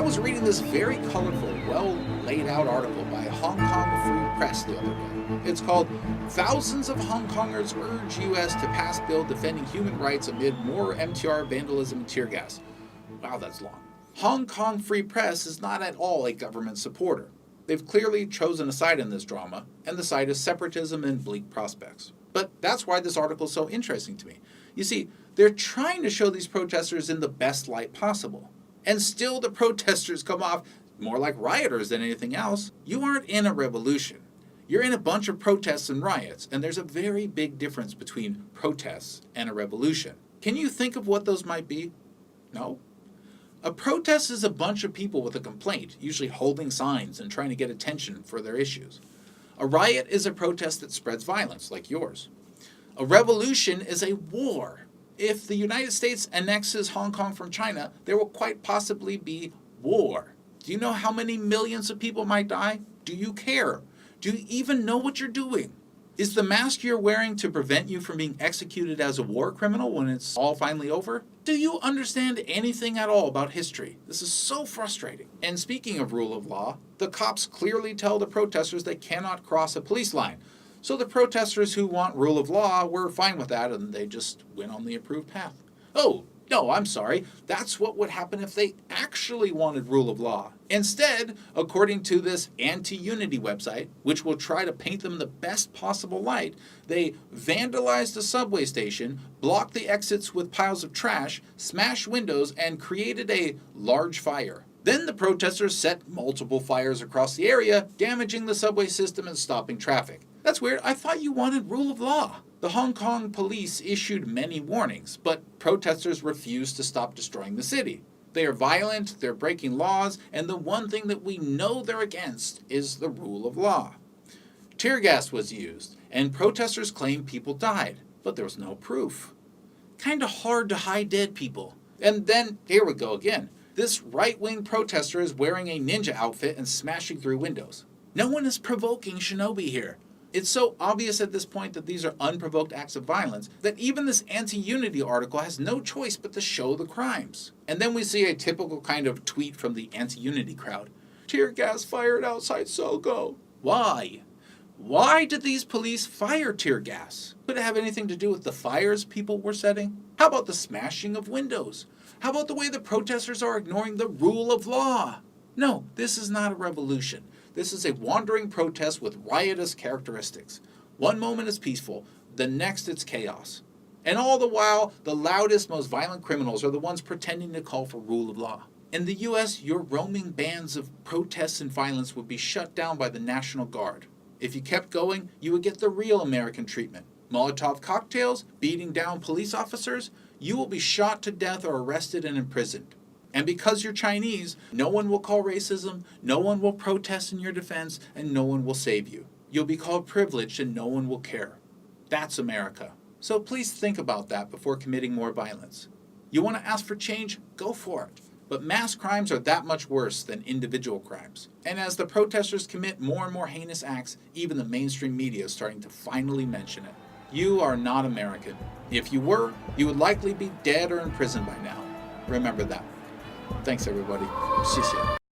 was reading this very colorful, well laid out article by Hong Kong Free Press the other day. It's called "Thousands of Hong Kongers Urge U.S. to Pass Bill Defending Human Rights Amid More MTR Vandalism and Tear Gas." Wow, that's long. Hong Kong Free Press is not at all a government supporter. They've clearly chosen a side in this drama, and the side is separatism and bleak prospects. But that's why this article is so interesting to me. You see, they're trying to show these protesters in the best light possible. And still the protesters come off more like rioters than anything else. You aren't in a revolution. You're in a bunch of protests and riots, and there's a very big difference between protests and a revolution. Can you think of what those might be? No? A protest is a bunch of people with a complaint, usually holding signs and trying to get attention for their issues. A riot is a protest that spreads violence, like yours. A revolution is a war. If the United States annexes Hong Kong from China, there will quite possibly be war. Do you know how many millions of people might die? Do you care? Do you even know what you're doing? Is the mask you're wearing to prevent you from being executed as a war criminal when it's all finally over? Do you understand anything at all about history? This is so frustrating. And speaking of rule of law, the cops clearly tell the protesters they cannot cross a police line. So the protesters who want rule of law were fine with that, and they just went on the approved path. Oh, no, I'm sorry. That's what would happen if they actually wanted rule of law. Instead, according to this anti-unity website, which will try to paint them in the best possible light, they vandalized the subway station, blocked the exits with piles of trash, smashed windows, and created a large fire. Then the protesters set multiple fires across the area, damaging the subway system and stopping traffic. That's weird. I thought you wanted rule of law. The Hong Kong police issued many warnings, but protesters refused to stop destroying the city. They are violent, they're breaking laws, and the one thing that we know they're against is the rule of law. Tear gas was used, and protesters claim people died, but there was no proof. Kinda hard to hide dead people. And then, here we go again. This right-wing protester is wearing a ninja outfit and smashing through windows. No one is provoking Shinobi here. It's so obvious at this point that these are unprovoked acts of violence that even this anti-unity article has no choice but to show the crimes. And then we see a typical kind of tweet from the anti-unity crowd. Tear gas fired outside Sogo. Why? Why did these police fire tear gas? Could it have anything to do with the fires people were setting? How about the smashing of windows? How about the way the protesters are ignoring the rule of law? No, this is not a revolution. This is a wandering protest with riotous characteristics. One moment is peaceful, the next it's chaos. And all the while, the loudest, most violent criminals are the ones pretending to call for rule of law. In the US, your roaming bands of protests and violence would be shut down by the National Guard. If you kept going, you would get the real American treatment. Molotov cocktails, beating down police officers, you will be shot to death or arrested and imprisoned. And because you're Chinese, no one will call racism, no one will protest in your defense, and no one will save you. You'll be called privileged and no one will care. That's America. So please think about that before committing more violence. You want to ask for change? Go for it. But mass crimes are that much worse than individual crimes. And as the protesters commit more and more heinous acts, even the mainstream media is starting to finally mention it. You are not American. If you were, you would likely be dead or in prison by now. Remember that. Thanks everybody. 谢谢.